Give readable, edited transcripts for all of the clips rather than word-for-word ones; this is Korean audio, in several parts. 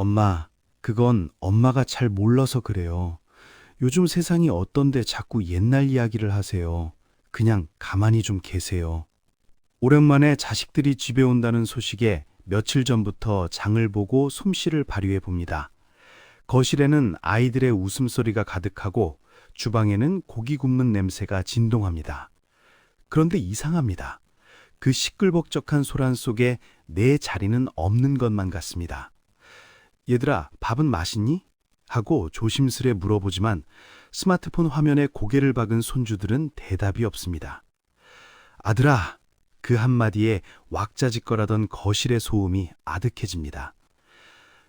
엄마, 그건 엄마가 잘 몰라서 그래요. 요즘 세상이 어떤데 자꾸 옛날 이야기를 하세요. 그냥 가만히 좀 계세요. 오랜만에 자식들이 집에 온다는 소식에 며칠 전부터 장을 보고 솜씨를 발휘해 봅니다. 거실에는 아이들의 웃음소리가 가득하고 주방에는 고기 굽는 냄새가 진동합니다. 그런데 이상합니다. 그 시끌벅적한 소란 속에 내 자리는 없는 것만 같습니다. 얘들아, 밥은 맛있니? 하고 조심스레 물어보지만 스마트폰 화면에 고개를 박은 손주들은 대답이 없습니다. 아들아, 그 한마디에 왁자지껄하던 거실의 소음이 아득해집니다.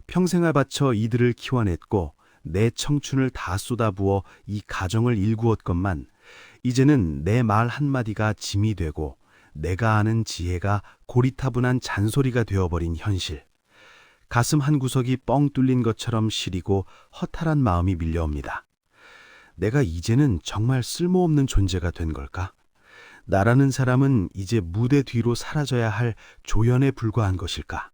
평생을 바쳐 이들을 키워냈고 내 청춘을 다 쏟아부어 이 가정을 일구었건만 이제는 내 말 한마디가 짐이 되고 내가 아는 지혜가 고리타분한 잔소리가 되어버린 현실. 가슴 한 구석이 뻥 뚫린 것처럼 시리고 허탈한 마음이 밀려옵니다. 내가 이제는 정말 쓸모없는 존재가 된 걸까? 나라는 사람은 이제 무대 뒤로 사라져야 할 조연에 불과한 것일까?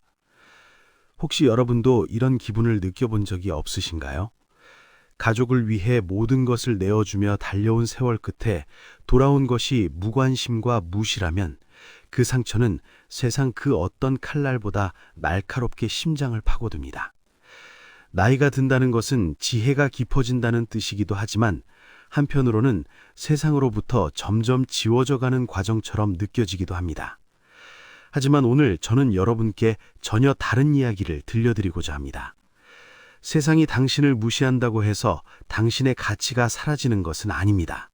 혹시 여러분도 이런 기분을 느껴본 적이 없으신가요? 가족을 위해 모든 것을 내어주며 달려온 세월 끝에 돌아온 것이 무관심과 무시라면 그 상처는 세상 그 어떤 칼날보다 날카롭게 심장을 파고듭니다. 나이가 든다는 것은 지혜가 깊어진다는 뜻이기도 하지만 한편으로는 세상으로부터 점점 지워져가는 과정처럼 느껴지기도 합니다. 하지만 오늘 저는 여러분께 전혀 다른 이야기를 들려드리고자 합니다. 세상이 당신을 무시한다고 해서 당신의 가치가 사라지는 것은 아닙니다.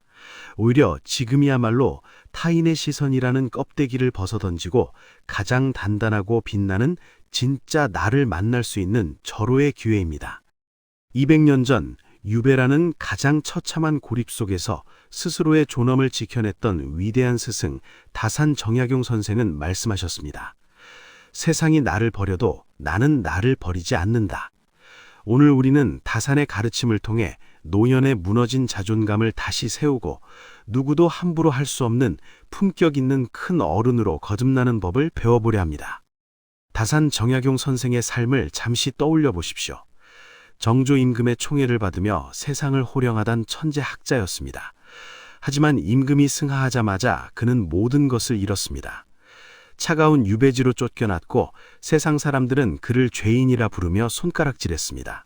오히려 지금이야말로 타인의 시선이라는 껍데기를 벗어던지고 가장 단단하고 빛나는 진짜 나를 만날 수 있는 절호의 기회입니다. 200년 전 유배라는 가장 처참한 고립 속에서 스스로의 존엄을 지켜냈던 위대한 스승 다산 정약용 선생은 말씀하셨습니다. 세상이 나를 버려도 나는 나를 버리지 않는다. 오늘 우리는 다산의 가르침을 통해 노년의 무너진 자존감을 다시 세우고 누구도 함부로 할 수 없는 품격 있는 큰 어른으로 거듭나는 법을 배워보려 합니다. 다산 정약용 선생의 삶을 잠시 떠올려 보십시오. 정조 임금의 총애를 받으며 세상을 호령하던 천재 학자였습니다. 하지만 임금이 승하하자마자 그는 모든 것을 잃었습니다. 차가운 유배지로 쫓겨났고 세상 사람들은 그를 죄인이라 부르며 손가락질했습니다.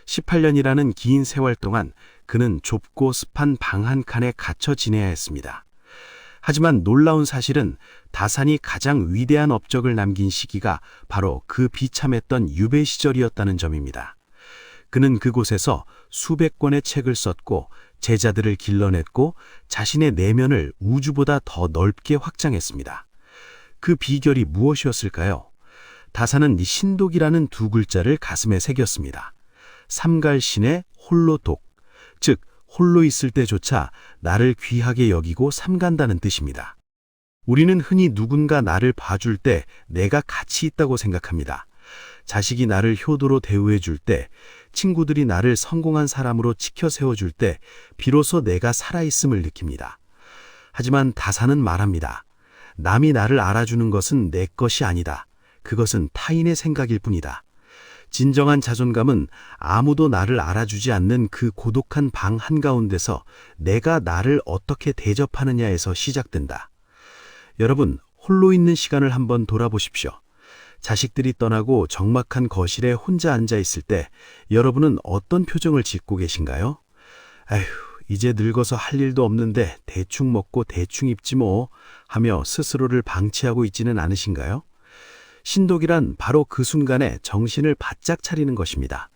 18년이라는 긴 세월 동안 그는 좁고 습한 방 한 칸에 갇혀 지내야 했습니다. 하지만 놀라운 사실은 다산이 가장 위대한 업적을 남긴 시기가 바로 그 비참했던 유배 시절이었다는 점입니다. 그는 그곳에서 수백 권의 책을 썼고 제자들을 길러냈고 자신의 내면을 우주보다 더 넓게 확장했습니다. 그 비결이 무엇이었을까요? 다산은 신독이라는 두 글자를 가슴에 새겼습니다. 삼갈신의 홀로독, 즉 홀로 있을 때조차 나를 귀하게 여기고 삼간다는 뜻입니다. 우리는 흔히 누군가 나를 봐줄 때 내가 가치 있다고 생각합니다. 자식이 나를 효도로 대우해 줄 때, 친구들이 나를 성공한 사람으로 치켜 세워줄 때 비로소 내가 살아있음을 느낍니다. 하지만 다산은 말합니다. 남이 나를 알아주는 것은 내 것이 아니다. 그것은 타인의 생각일 뿐이다. 진정한 자존감은 아무도 나를 알아주지 않는 그 고독한 방 한가운데서 내가 나를 어떻게 대접하느냐에서 시작된다. 여러분, 홀로 있는 시간을 한번 돌아보십시오. 자식들이 떠나고 적막한 거실에 혼자 앉아 있을 때 여러분은 어떤 표정을 짓고 계신가요? 아휴, 이제 늙어서 할 일도 없는데 대충 먹고 대충 입지 뭐 하며 스스로를 방치하고 있지는 않으신가요? 신독이란 바로 그 순간에 정신을 바짝 차리는 것입니다.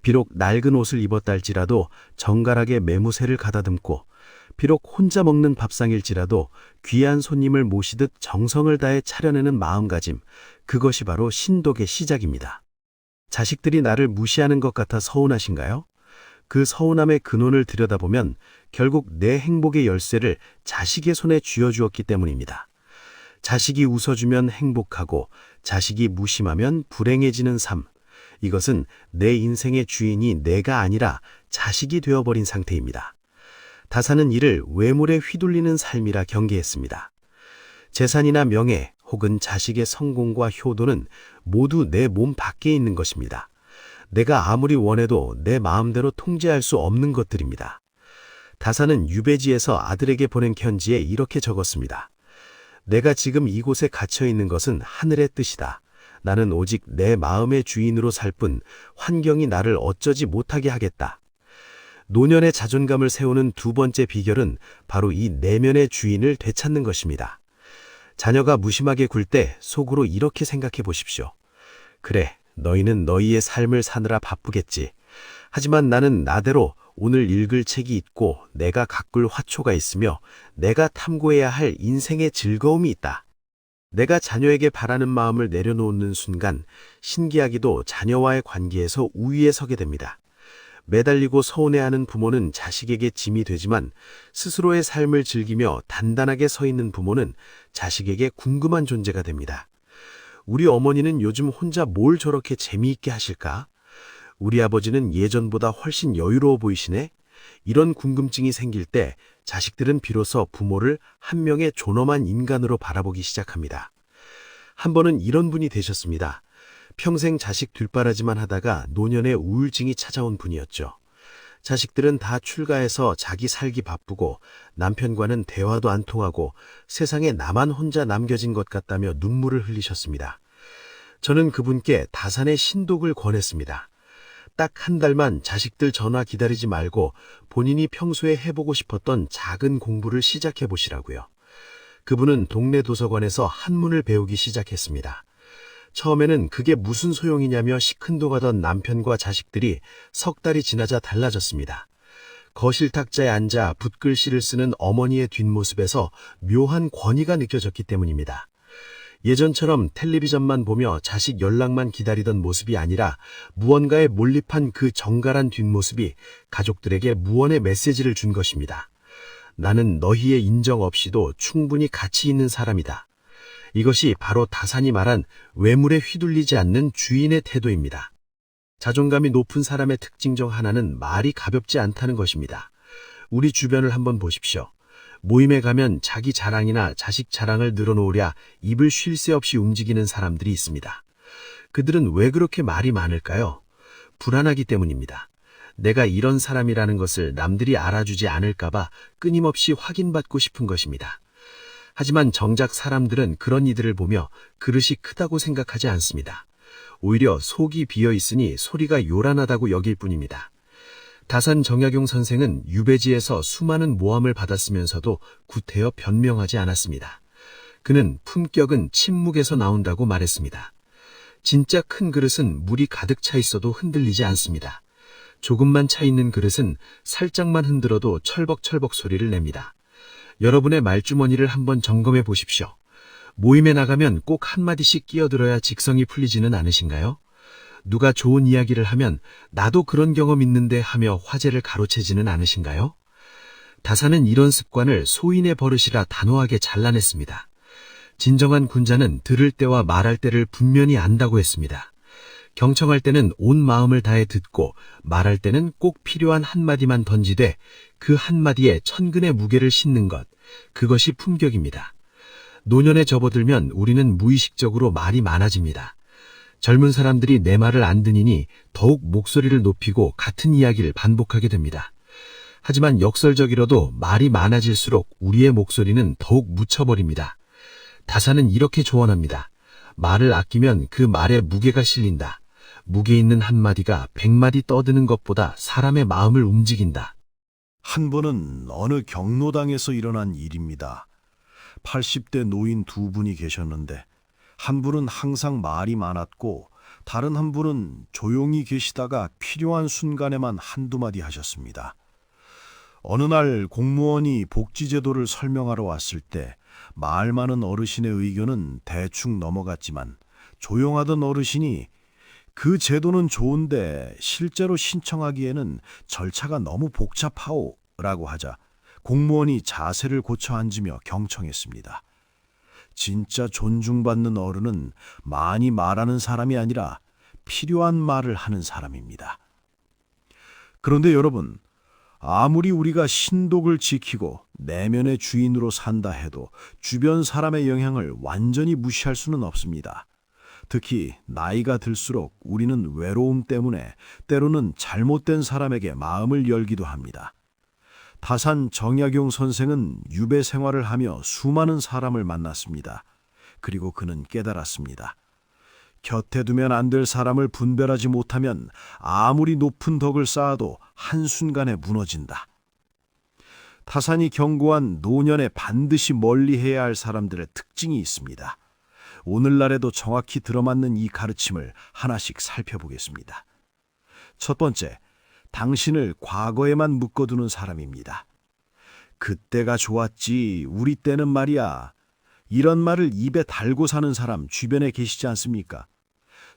비록 낡은 옷을 입었다 할지라도 정갈하게 매무새를 가다듬고 비록 혼자 먹는 밥상일지라도 귀한 손님을 모시듯 정성을 다해 차려내는 마음가짐, 그것이 바로 신독의 시작입니다. 자식들이 나를 무시하는 것 같아 서운하신가요? 그 서운함의 근원을 들여다보면 결국 내 행복의 열쇠를 자식의 손에 쥐어주었기 때문입니다. 자식이 웃어주면 행복하고 자식이 무심하면 불행해지는 삶. 이것은 내 인생의 주인이 내가 아니라 자식이 되어버린 상태입니다. 다산은 이를 외물에 휘둘리는 삶이라 경계했습니다. 재산이나 명예 혹은 자식의 성공과 효도는 모두 내 몸 밖에 있는 것입니다. 내가 아무리 원해도 내 마음대로 통제할 수 없는 것들입니다. 다사는 유배지에서 아들에게 보낸 편지에 이렇게 적었습니다. 내가 지금 이곳에 갇혀 있는 것은 하늘의 뜻이다. 나는 오직 내 마음의 주인으로 살 뿐 환경이 나를 어쩌지 못하게 하겠다. 노년의 자존감을 세우는 두 번째 비결은 바로 이 내면의 주인을 되찾는 것입니다. 자녀가 무심하게 굴 때 속으로 이렇게 생각해 보십시오. 그래, 너희는 너희의 삶을 사느라 바쁘겠지. 하지만 나는 나대로 오늘 읽을 책이 있고 내가 가꿀 화초가 있으며 내가 탐구해야 할 인생의 즐거움이 있다. 내가 자녀에게 바라는 마음을 내려놓는 순간 신기하기도 자녀와의 관계에서 우위에 서게 됩니다. 매달리고 서운해하는 부모는 자식에게 짐이 되지만 스스로의 삶을 즐기며 단단하게 서 있는 부모는 자식에게 궁금한 존재가 됩니다. 우리 어머니는 요즘 혼자 뭘 저렇게 재미있게 하실까? 우리 아버지는 예전보다 훨씬 여유로워 보이시네? 이런 궁금증이 생길 때 자식들은 비로소 부모를 한 명의 존엄한 인간으로 바라보기 시작합니다. 한 번은 이런 분이 되셨습니다. 평생 자식 뒷바라지만 하다가 노년에 우울증이 찾아온 분이었죠. 자식들은 다 출가해서 자기 살기 바쁘고 남편과는 대화도 안 통하고 세상에 나만 혼자 남겨진 것 같다며 눈물을 흘리셨습니다. 저는 그분께 다산의 신독을 권했습니다. 딱 한 달만 자식들 전화 기다리지 말고 본인이 평소에 해보고 싶었던 작은 공부를 시작해 보시라고요. 그분은 동네 도서관에서 한문을 배우기 시작했습니다. 처음에는 그게 무슨 소용이냐며 시큰둥하던 남편과 자식들이 석 달이 지나자 달라졌습니다. 거실 탁자에 앉아 붓글씨를 쓰는 어머니의 뒷모습에서 묘한 권위가 느껴졌기 때문입니다. 예전처럼 텔레비전만 보며 자식 연락만 기다리던 모습이 아니라 무언가에 몰입한 그 정갈한 뒷모습이 가족들에게 무언의 메시지를 준 것입니다. 나는 너희의 인정 없이도 충분히 가치 있는 사람이다. 이것이 바로 다산이 말한 외물에 휘둘리지 않는 주인의 태도입니다. 자존감이 높은 사람의 특징 중 하나는 말이 가볍지 않다는 것입니다. 우리 주변을 한번 보십시오. 모임에 가면 자기 자랑이나 자식 자랑을 늘어놓으랴 입을 쉴 새 없이 움직이는 사람들이 있습니다. 그들은 왜 그렇게 말이 많을까요? 불안하기 때문입니다. 내가 이런 사람이라는 것을 남들이 알아주지 않을까봐 끊임없이 확인받고 싶은 것입니다. 하지만 정작 사람들은 그런 이들을 보며 그릇이 크다고 생각하지 않습니다. 오히려 속이 비어있으니 소리가 요란하다고 여길 뿐입니다. 다산 정약용 선생은 유배지에서 수많은 모함을 받았으면서도 구태여 변명하지 않았습니다. 그는 품격은 침묵에서 나온다고 말했습니다. 진짜 큰 그릇은 물이 가득 차 있어도 흔들리지 않습니다. 조금만 차 있는 그릇은 살짝만 흔들어도 철벅철벅 소리를 냅니다. 여러분의 말주머니를 한번 점검해 보십시오. 모임에 나가면 꼭 한마디씩 끼어들어야 직성이 풀리지는 않으신가요? 누가 좋은 이야기를 하면 나도 그런 경험 있는데 하며 화제를 가로채지는 않으신가요? 다산은 이런 습관을 소인의 버릇이라 단호하게 잘라냈습니다. 진정한 군자는 들을 때와 말할 때를 분명히 안다고 했습니다. 경청할 때는 온 마음을 다해 듣고 말할 때는 꼭 필요한 한마디만 던지되 그 한마디에 천근의 무게를 싣는 것, 그것이 품격입니다. 노년에 접어들면 우리는 무의식적으로 말이 많아집니다. 젊은 사람들이 내 말을 안 듣으니 더욱 목소리를 높이고 같은 이야기를 반복하게 됩니다. 하지만 역설적이라도 말이 많아질수록 우리의 목소리는 더욱 묻혀버립니다. 다산은 이렇게 조언합니다. 말을 아끼면 그 말에 무게가 실린다. 무게 있는 한마디가 100마디 떠드는 것보다 사람의 마음을 움직인다. 한 번은 어느 경로당에서 일어난 일입니다. 80대 노인 두 분이 계셨는데 한 분은 항상 말이 많았고 다른 한 분은 조용히 계시다가 필요한 순간에만 한두 마디 하셨습니다. 어느 날 공무원이 복지제도를 설명하러 왔을 때 말 많은 어르신의 의견은 대충 넘어갔지만 조용하던 어르신이 그 제도는 좋은데 실제로 신청하기에는 절차가 너무 복잡하오 라고 하자 공무원이 자세를 고쳐 앉으며 경청했습니다. 진짜 존중받는 어른은 많이 말하는 사람이 아니라 필요한 말을 하는 사람입니다. 그런데 여러분, 아무리 우리가 신독을 지키고 내면의 주인으로 산다 해도 주변 사람의 영향을 완전히 무시할 수는 없습니다. 특히 나이가 들수록 우리는 외로움 때문에 때로는 잘못된 사람에게 마음을 열기도 합니다. 타산 정약용 선생은 유배 생활을 하며 수많은 사람을 만났습니다. 그리고 그는 깨달았습니다. 곁에 두면 안 될 사람을 분별하지 못하면 아무리 높은 덕을 쌓아도 한순간에 무너진다. 타산이 경고한 노년에 반드시 멀리해야 할 사람들의 특징이 있습니다. 오늘날에도 정확히 들어맞는 이 가르침을 하나씩 살펴보겠습니다. 첫 번째, 당신을 과거에만 묶어두는 사람입니다. 그때가 좋았지, 우리 때는 말이야. 이런 말을 입에 달고 사는 사람 주변에 계시지 않습니까?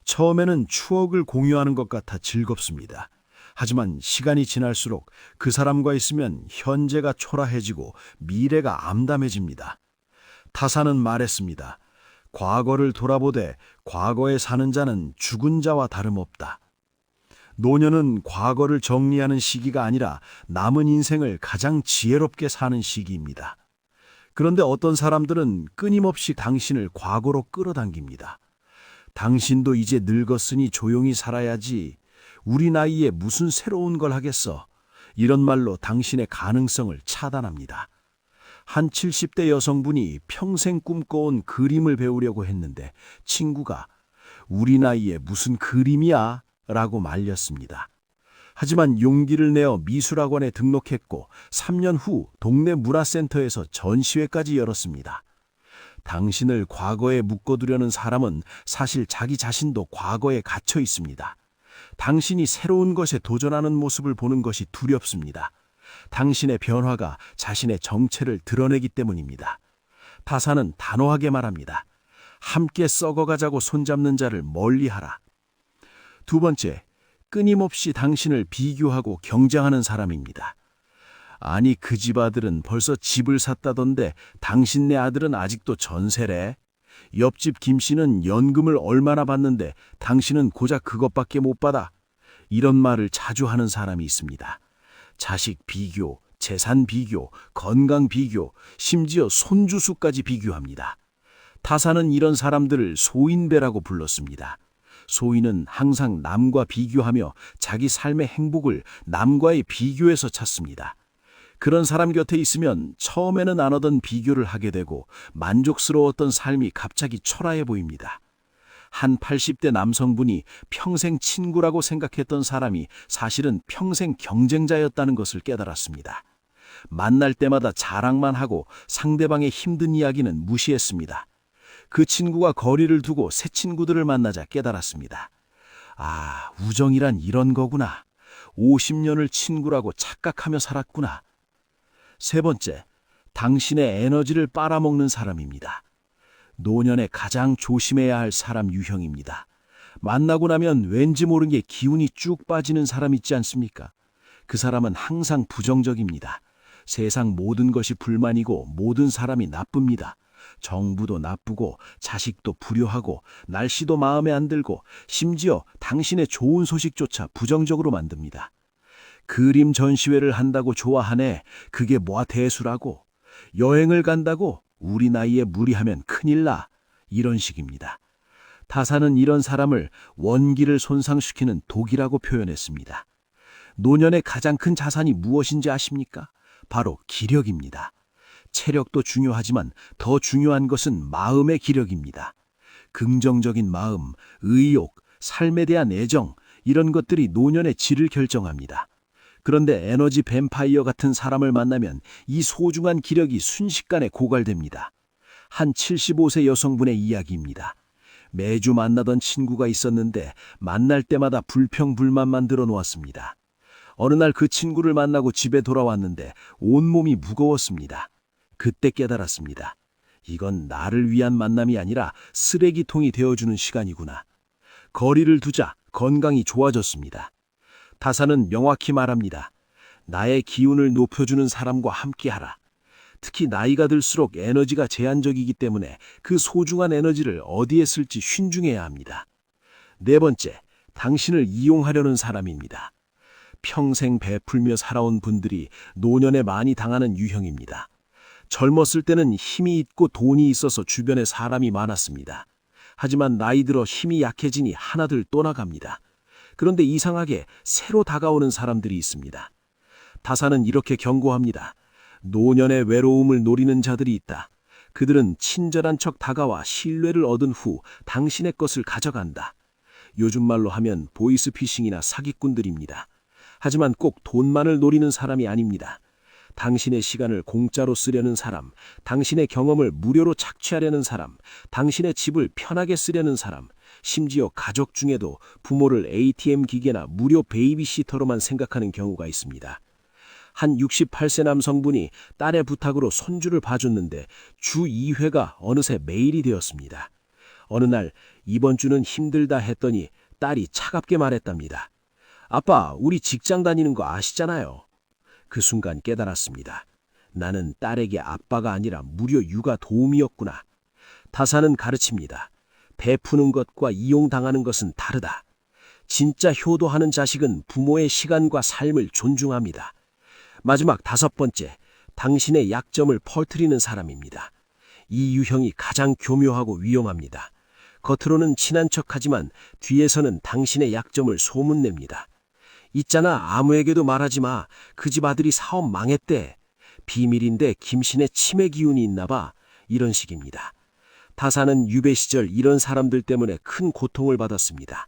처음에는 추억을 공유하는 것 같아 즐겁습니다. 하지만 시간이 지날수록 그 사람과 있으면 현재가 초라해지고 미래가 암담해집니다. 타사는 말했습니다. 과거를 돌아보되 과거에 사는 자는 죽은 자와 다름없다. 노년은 과거를 정리하는 시기가 아니라 남은 인생을 가장 지혜롭게 사는 시기입니다. 그런데 어떤 사람들은 끊임없이 당신을 과거로 끌어당깁니다. 당신도 이제 늙었으니 조용히 살아야지. 우리 나이에 무슨 새로운 걸 하겠어. 이런 말로 당신의 가능성을 차단합니다. 한 70대 여성분이 평생 꿈꿔온 그림을 배우려고 했는데 친구가 우리 나이에 무슨 그림이야? 라고 말렸습니다. 하지만 용기를 내어 미술학원에 등록했고 3년 후 동네 문화센터에서 전시회까지 열었습니다. 당신을 과거에 묶어두려는 사람은 사실 자기 자신도 과거에 갇혀 있습니다. 당신이 새로운 것에 도전하는 모습을 보는 것이 두렵습니다. 당신의 변화가 자신의 정체를 드러내기 때문입니다. 타사는 단호하게 말합니다. 함께 썩어가자고 손잡는 자를 멀리하라. 두 번째, 끊임없이 당신을 비교하고 경쟁하는 사람입니다. 아니, 그 집 아들은 벌써 집을 샀다던데 당신네 아들은 아직도 전세래? 옆집 김 씨는 연금을 얼마나 받는데 당신은 고작 그것밖에 못 받아? 이런 말을 자주 하는 사람이 있습니다. 자식 비교, 재산 비교, 건강 비교, 심지어 손주 수까지 비교합니다. 타사는 이런 사람들을 소인배라고 불렀습니다. 소인은 항상 남과 비교하며 자기 삶의 행복을 남과의 비교에서 찾습니다. 그런 사람 곁에 있으면 처음에는 안 하던 비교를 하게 되고 만족스러웠던 삶이 갑자기 초라해 보입니다. 한 80대 남성분이 평생 친구라고 생각했던 사람이 사실은 평생 경쟁자였다는 것을 깨달았습니다. 만날 때마다 자랑만 하고 상대방의 힘든 이야기는 무시했습니다. 그 친구가 거리를 두고 새 친구들을 만나자 깨달았습니다. 아, 우정이란 이런 거구나. 50년을 친구라고 착각하며 살았구나. 세 번째, 당신의 에너지를 빨아먹는 사람입니다. 노년에 가장 조심해야 할 사람 유형입니다. 만나고 나면 왠지 모르게 기운이 쭉 빠지는 사람 있지 않습니까? 그 사람은 항상 부정적입니다. 세상 모든 것이 불만이고 모든 사람이 나쁩니다. 정부도 나쁘고 자식도 불효하고 날씨도 마음에 안 들고 심지어 당신의 좋은 소식조차 부정적으로 만듭니다. 그림 전시회를 한다고 좋아하네. 그게 뭐가 대수라고. 여행을 간다고 우리 나이에 무리하면 큰일 나. 이런 식입니다. 타사는 이런 사람을 원기를 손상시키는 독이라고 표현했습니다. 노년의 가장 큰 자산이 무엇인지 아십니까? 바로 기력입니다. 체력도 중요하지만 더 중요한 것은 마음의 기력입니다. 긍정적인 마음, 의욕, 삶에 대한 애정, 이런 것들이 노년의 질을 결정합니다. 그런데 에너지 뱀파이어 같은 사람을 만나면 이 소중한 기력이 순식간에 고갈됩니다. 한 75세 여성분의 이야기입니다. 매주 만나던 친구가 있었는데 만날 때마다 불평불만만 들어놓았습니다. 어느 날 그 친구를 만나고 집에 돌아왔는데 온몸이 무거웠습니다. 그때 깨달았습니다. 이건 나를 위한 만남이 아니라 쓰레기통이 되어주는 시간이구나. 거리를 두자 건강이 좋아졌습니다. 타사는 명확히 말합니다. 나의 기운을 높여주는 사람과 함께하라. 특히 나이가 들수록 에너지가 제한적이기 때문에 그 소중한 에너지를 어디에 쓸지 신중해야 합니다. 네 번째, 당신을 이용하려는 사람입니다. 평생 베풀며 살아온 분들이 노년에 많이 당하는 유형입니다. 젊었을 때는 힘이 있고 돈이 있어서 주변에 사람이 많았습니다. 하지만 나이 들어 힘이 약해지니 하나둘 떠나갑니다. 그런데 이상하게 새로 다가오는 사람들이 있습니다. 다사는 이렇게 경고합니다. 노년의 외로움을 노리는 자들이 있다. 그들은 친절한 척 다가와 신뢰를 얻은 후 당신의 것을 가져간다. 요즘 말로 하면 보이스피싱이나 사기꾼들입니다. 하지만 꼭 돈만을 노리는 사람이 아닙니다. 당신의 시간을 공짜로 쓰려는 사람, 당신의 경험을 무료로 착취하려는 사람, 당신의 집을 편하게 쓰려는 사람, 심지어 가족 중에도 부모를 ATM 기계나 무료 베이비시터로만 생각하는 경우가 있습니다. 한 68세 남성분이 딸의 부탁으로 손주를 봐줬는데 주 2회가 어느새 매일이 되었습니다. 어느 날 이번 주는 힘들다 했더니 딸이 차갑게 말했답니다. 아빠, 우리 직장 다니는 거 아시잖아요. 그 순간 깨달았습니다. 나는 딸에게 아빠가 아니라 무료 육아 도우미였구나. 다사는 가르칩니다. 베푸는 것과 이용당하는 것은 다르다. 진짜 효도하는 자식은 부모의 시간과 삶을 존중합니다. 마지막 5번째, 당신의 약점을 퍼뜨리는 사람입니다. 이 유형이 가장 교묘하고 위험합니다. 겉으로는 친한 척하지만 뒤에서는 당신의 약점을 소문냅니다. 있잖아, 아무에게도 말하지 마. 그 집 아들이 사업 망했대. 비밀인데 김신의 치매 기운이 있나 봐. 이런 식입니다. 다사는 유배 시절 이런 사람들 때문에 큰 고통을 받았습니다.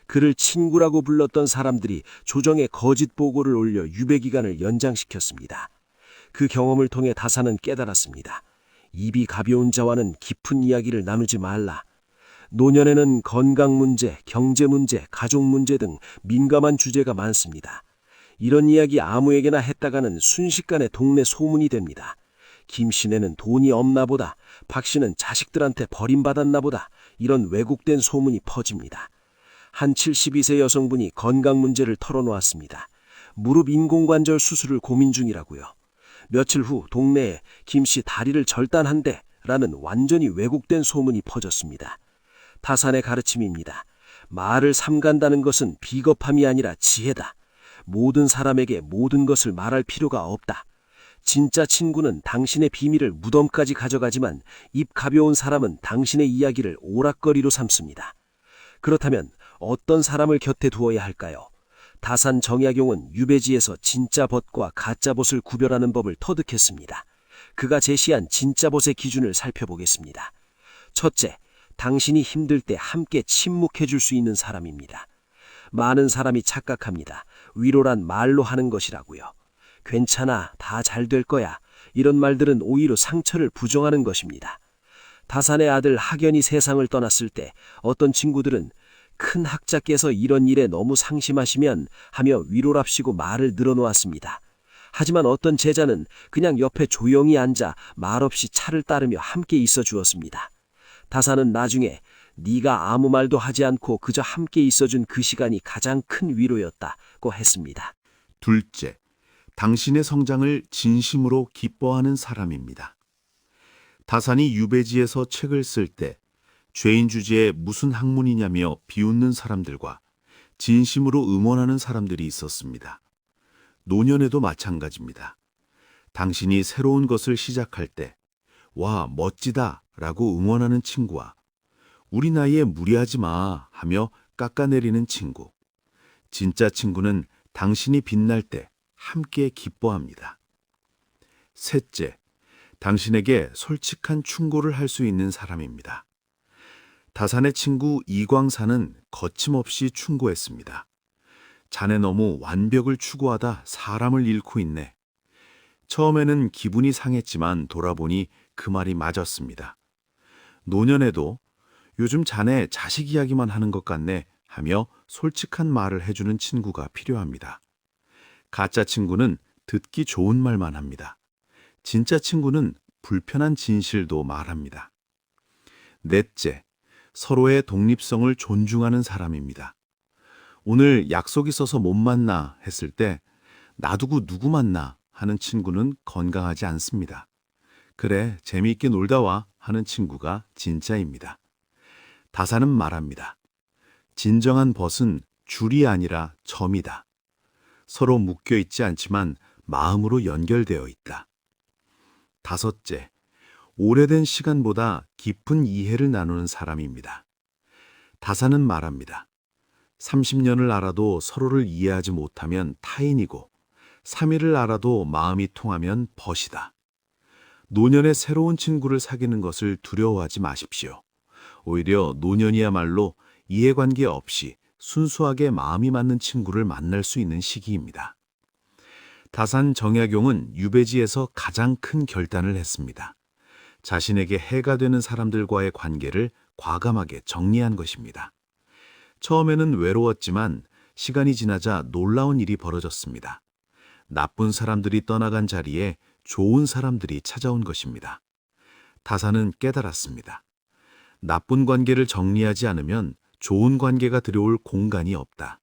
그를 친구라고 불렀던 사람들이 조정에 거짓 보고를 올려 유배 기간을 연장시켰습니다. 그 경험을 통해 다사는 깨달았습니다. 입이 가벼운 자와는 깊은 이야기를 나누지 말라. 노년에는 건강 문제, 경제 문제, 가족 문제 등 민감한 주제가 많습니다. 이런 이야기 아무에게나 했다가는 순식간에 동네 소문이 됩니다. 김 씨네는 돈이 없나 보다, 박 씨는 자식들한테 버림받았나 보다, 이런 왜곡된 소문이 퍼집니다. 한 72세 여성분이 건강 문제를 털어놓았습니다. 무릎 인공관절 수술을 고민 중이라고요. 며칠 후 동네에 김 씨 다리를 절단한대 라는 완전히 왜곡된 소문이 퍼졌습니다. 다산의 가르침입니다. 말을 삼간다는 것은 비겁함이 아니라 지혜다. 모든 사람에게 모든 것을 말할 필요가 없다. 진짜 친구는 당신의 비밀을 무덤까지 가져가지만 입 가벼운 사람은 당신의 이야기를 오락거리로 삼습니다. 그렇다면 어떤 사람을 곁에 두어야 할까요? 다산 정약용은 유배지에서 진짜 벗과 가짜 벗을 구별하는 법을 터득했습니다. 그가 제시한 진짜 벗의 기준을 살펴보겠습니다. 첫째, 당신이 힘들 때 함께 침묵해 줄 수 있는 사람입니다. 많은 사람이 착각합니다. 위로란 말로 하는 것이라고요. 괜찮아, 다 잘 될 거야. 이런 말들은 오히려 상처를 부정하는 것입니다. 다산의 아들 학연이 세상을 떠났을 때 어떤 친구들은 큰 학자께서 이런 일에 너무 상심하시면 하며 위로랍시고 말을 늘어놓았습니다. 하지만 어떤 제자는 그냥 옆에 조용히 앉아 말없이 차를 따르며 함께 있어 주었습니다. 다산은 나중에 네가 아무 말도 하지 않고 그저 함께 있어준 그 시간이 가장 큰 위로였다고 했습니다. 둘째, 당신의 성장을 진심으로 기뻐하는 사람입니다. 다산이 유배지에서 책을 쓸 때 죄인 주제에 무슨 학문이냐며 비웃는 사람들과 진심으로 응원하는 사람들이 있었습니다. 노년에도 마찬가지입니다. 당신이 새로운 것을 시작할 때 와, 멋지다 라고 응원하는 친구와 우리 나이에 무리하지 마 하며 깎아내리는 친구. 진짜 친구는 당신이 빛날 때 함께 기뻐합니다. 셋째, 당신에게 솔직한 충고를 할 수 있는 사람입니다. 다산의 친구 이광사는 거침없이 충고했습니다. 자네 너무 완벽을 추구하다 사람을 잃고 있네. 처음에는 기분이 상했지만 돌아보니 그 말이 맞았습니다. 노년에도 요즘 자네 자식 이야기만 하는 것 같네 하며 솔직한 말을 해주는 친구가 필요합니다. 가짜 친구는 듣기 좋은 말만 합니다. 진짜 친구는 불편한 진실도 말합니다. 넷째, 서로의 독립성을 존중하는 사람입니다. 오늘 약속 있어서 못 만나 했을 때 놔두고 누구 만나 하는 친구는 건강하지 않습니다. 그래, 재미있게 놀다 와 하는 친구가 진짜입니다. 다산은 말합니다. 진정한 벗은 줄이 아니라 점이다. 서로 묶여 있지 않지만 마음으로 연결되어 있다. 다섯째, 오래된 시간보다 깊은 이해를 나누는 사람입니다. 다사는 말합니다. 30년을 알아도 서로를 이해하지 못하면 타인이고 3일을 알아도 마음이 통하면 벗이다. 노년에 새로운 친구를 사귀는 것을 두려워하지 마십시오. 오히려 노년이야말로 이해관계 없이 순수하게 마음이 맞는 친구를 만날 수 있는 시기입니다. 다산 정약용은 유배지에서 가장 큰 결단을 했습니다. 자신에게 해가 되는 사람들과의 관계를 과감하게 정리한 것입니다. 처음에는 외로웠지만 시간이 지나자 놀라운 일이 벌어졌습니다. 나쁜 사람들이 떠나간 자리에 좋은 사람들이 찾아온 것입니다. 다사는 깨달았습니다. 나쁜 관계를 정리하지 않으면 좋은 관계가 들어올 공간이 없다.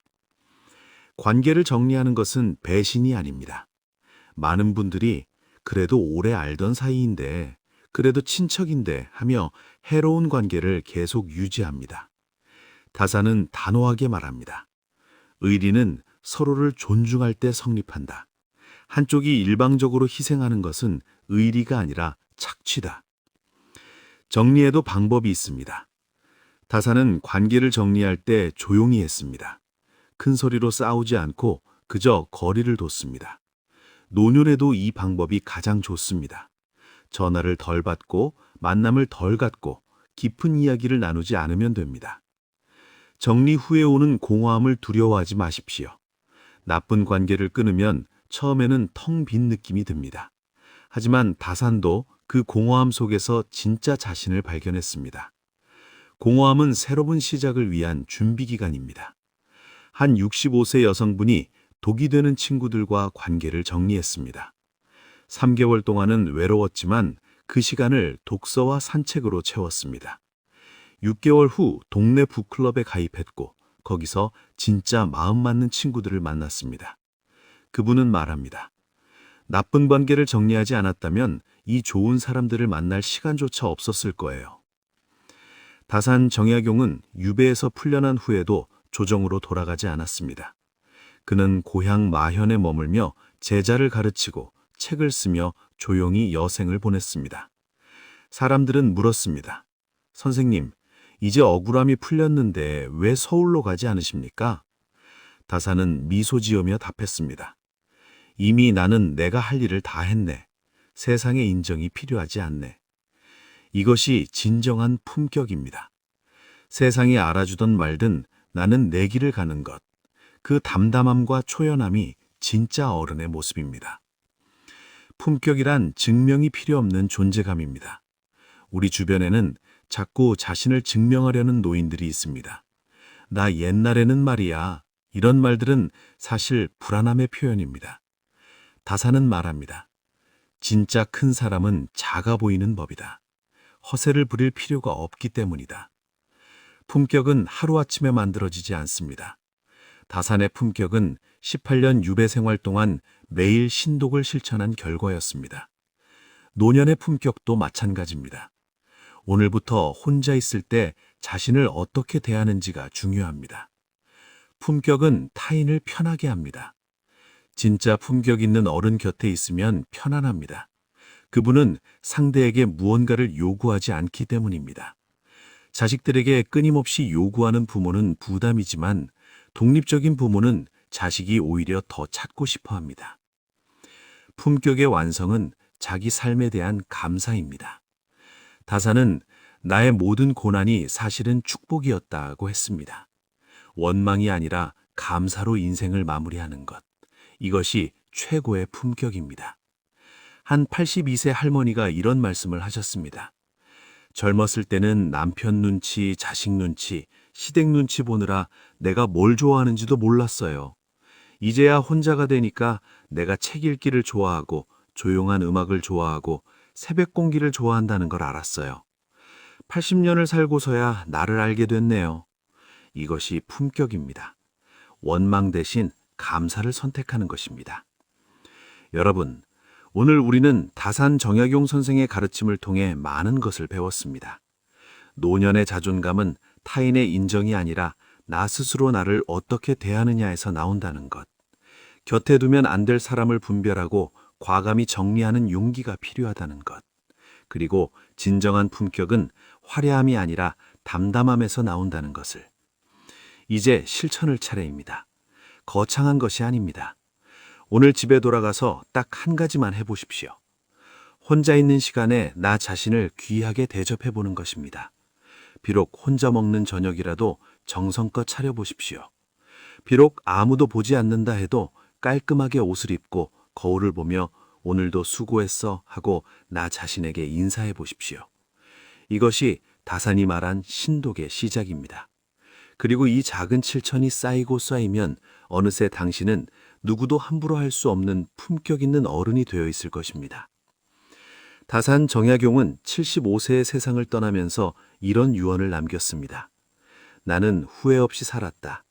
관계를 정리하는 것은 배신이 아닙니다. 많은 분들이 그래도 오래 알던 사이인데, 그래도 친척인데 하며 해로운 관계를 계속 유지합니다. 다사는 단호하게 말합니다. 의리는 서로를 존중할 때 성립한다. 한쪽이 일방적으로 희생하는 것은 의리가 아니라 착취다. 정리에도 방법이 있습니다. 다사는 관계를 정리할 때 조용히 했습니다. 큰 소리로 싸우지 않고 그저 거리를 뒀습니다. 노년에도 이 방법이 가장 좋습니다. 전화를 덜 받고 만남을 덜 갖고 깊은 이야기를 나누지 않으면 됩니다. 정리 후에 오는 공허함을 두려워하지 마십시오. 나쁜 관계를 끊으면 처음에는 텅 빈 느낌이 듭니다. 하지만 다산도 그 공허함 속에서 진짜 자신을 발견했습니다. 공허함은 새로운 시작을 위한 준비 기간입니다. 한 65세 여성분이 독이 되는 친구들과 관계를 정리했습니다. 3개월 동안은 외로웠지만 그 시간을 독서와 산책으로 채웠습니다. 6개월 후 동네 북클럽에 가입했고 거기서 진짜 마음 맞는 친구들을 만났습니다. 그분은 말합니다. 나쁜 관계를 정리하지 않았다면 이 좋은 사람들을 만날 시간조차 없었을 거예요. 다산 정약용은 유배에서 풀려난 후에도 조정으로 돌아가지 않았습니다. 그는 고향 마현에 머물며 제자를 가르치고 책을 쓰며 조용히 여생을 보냈습니다. 사람들은 물었습니다. 선생님, 이제 억울함이 풀렸는데 왜 서울로 가지 않으십니까? 다사는 미소 지으며 답했습니다. 이미 나는 내가 할 일을 다 했네. 세상의 인정이 필요하지 않네. 이것이 진정한 품격입니다. 세상이 알아주던 말든 나는 내 길을 가는 것. 그 담담함과 초연함이 진짜 어른의 모습입니다. 품격이란 증명이 필요 없는 존재감입니다. 우리 주변에는 자꾸 자신을 증명하려는 노인들이 있습니다. 나 옛날에는 말이야. 이런 말들은 사실 불안함의 표현입니다. 다사는 말합니다. 진짜 큰 사람은 작아 보이는 법이다. 허세를 부릴 필요가 없기 때문이다. 품격은 하루아침에 만들어지지 않습니다. 다산의 품격은 18년 유배 생활 동안 매일 신독을 실천한 결과였습니다. 노년의 품격도 마찬가지입니다. 오늘부터 혼자 있을 때 자신을 어떻게 대하는지가 중요합니다. 품격은 타인을 편하게 합니다. 진짜 품격 있는 어른 곁에 있으면 편안합니다. 그분은 상대에게 무언가를 요구하지 않기 때문입니다. 자식들에게 끊임없이 요구하는 부모는 부담이지만 독립적인 부모는 자식이 오히려 더 찾고 싶어 합니다. 품격의 완성은 자기 삶에 대한 감사입니다. 다사는 나의 모든 고난이 사실은 축복이었다고 했습니다. 원망이 아니라 감사로 인생을 마무리하는 것. 이것이 최고의 품격입니다. 한 82세 할머니가 이런 말씀을 하셨습니다. 젊었을 때는 남편 눈치, 자식 눈치, 시댁 눈치 보느라 내가 뭘 좋아하는지도 몰랐어요. 이제야 혼자가 되니까 내가 책 읽기를 좋아하고 조용한 음악을 좋아하고 새벽 공기를 좋아한다는 걸 알았어요. 80년을 살고서야 나를 알게 됐네요. 이것이 품격입니다. 원망 대신 감사를 선택하는 것입니다. 여러분, 오늘 우리는 다산 정약용 선생의 가르침을 통해 많은 것을 배웠습니다. 노년의 자존감은 타인의 인정이 아니라 나 스스로 나를 어떻게 대하느냐에서 나온다는 것. 곁에 두면 안 될 사람을 분별하고 과감히 정리하는 용기가 필요하다는 것. 그리고 진정한 품격은 화려함이 아니라 담담함에서 나온다는 것을. 이제 실천할 차례입니다. 거창한 것이 아닙니다. 오늘 집에 돌아가서 딱 한 가지만 해보십시오. 혼자 있는 시간에 나 자신을 귀하게 대접해보는 것입니다. 비록 혼자 먹는 저녁이라도 정성껏 차려보십시오. 비록 아무도 보지 않는다 해도 깔끔하게 옷을 입고 거울을 보며 오늘도 수고했어 하고 나 자신에게 인사해 보십시오. 이것이 다산이 말한 신독의 시작입니다. 그리고 이 작은 실천이 쌓이고 쌓이면 어느새 당신은 누구도 함부로 할 수 없는 품격 있는 어른이 되어 있을 것입니다. 다산 정약용은 75세의 세상을 떠나면서 이런 유언을 남겼습니다. 나는 후회 없이 살았다.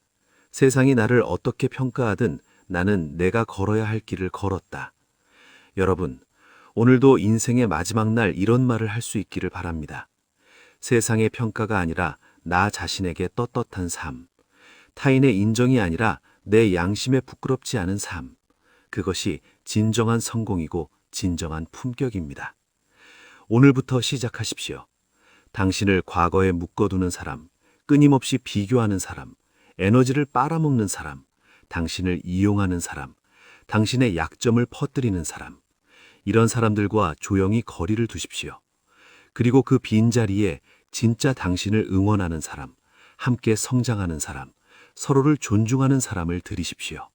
세상이 나를 어떻게 평가하든 나는 내가 걸어야 할 길을 걸었다. 여러분, 오늘도 인생의 마지막 날 이런 말을 할 수 있기를 바랍니다. 세상의 평가가 아니라 나 자신에게 떳떳한 삶, 타인의 인정이 아니라 내 양심에 부끄럽지 않은 삶, 그것이 진정한 성공이고 진정한 품격입니다. 오늘부터 시작하십시오. 당신을 과거에 묶어두는 사람, 끊임없이 비교하는 사람, 에너지를 빨아먹는 사람, 당신을 이용하는 사람, 당신의 약점을 퍼뜨리는 사람, 이런 사람들과 조용히 거리를 두십시오. 그리고 그 빈자리에 진짜 당신을 응원하는 사람, 함께 성장하는 사람, 서로를 존중하는 사람을 들이십시오.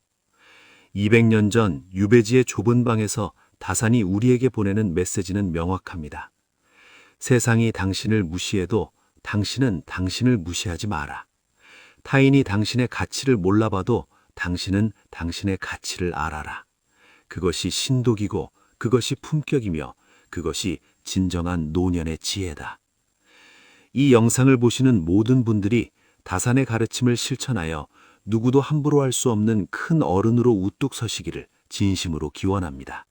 200년 전 유배지의 좁은 방에서 다산이 우리에게 보내는 메시지는 명확합니다. 세상이 당신을 무시해도 당신은 당신을 무시하지 마라. 타인이 당신의 가치를 몰라봐도 당신은 당신의 가치를 알아라. 그것이 신독이고 그것이 품격이며 그것이 진정한 노년의 지혜다. 이 영상을 보시는 모든 분들이 다산의 가르침을 실천하여 누구도 함부로 할 수 없는 큰 어른으로 우뚝 서시기를 진심으로 기원합니다.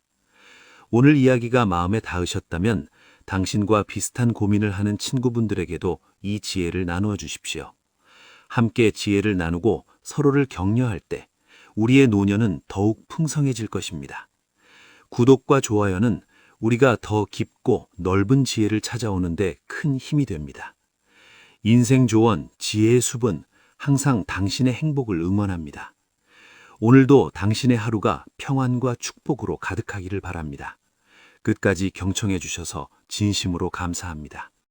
오늘 이야기가 마음에 닿으셨다면 당신과 비슷한 고민을 하는 친구분들에게도 이 지혜를 나누어 주십시오. 함께 지혜를 나누고 서로를 격려할 때 우리의 노년은 더욱 풍성해질 것입니다. 구독과 좋아요는 우리가 더 깊고 넓은 지혜를 찾아오는데 큰 힘이 됩니다. 인생 조언, 지혜의 숲은 항상 당신의 행복을 응원합니다. 오늘도 당신의 하루가 평안과 축복으로 가득하기를 바랍니다. 끝까지 경청해 주셔서 진심으로 감사합니다.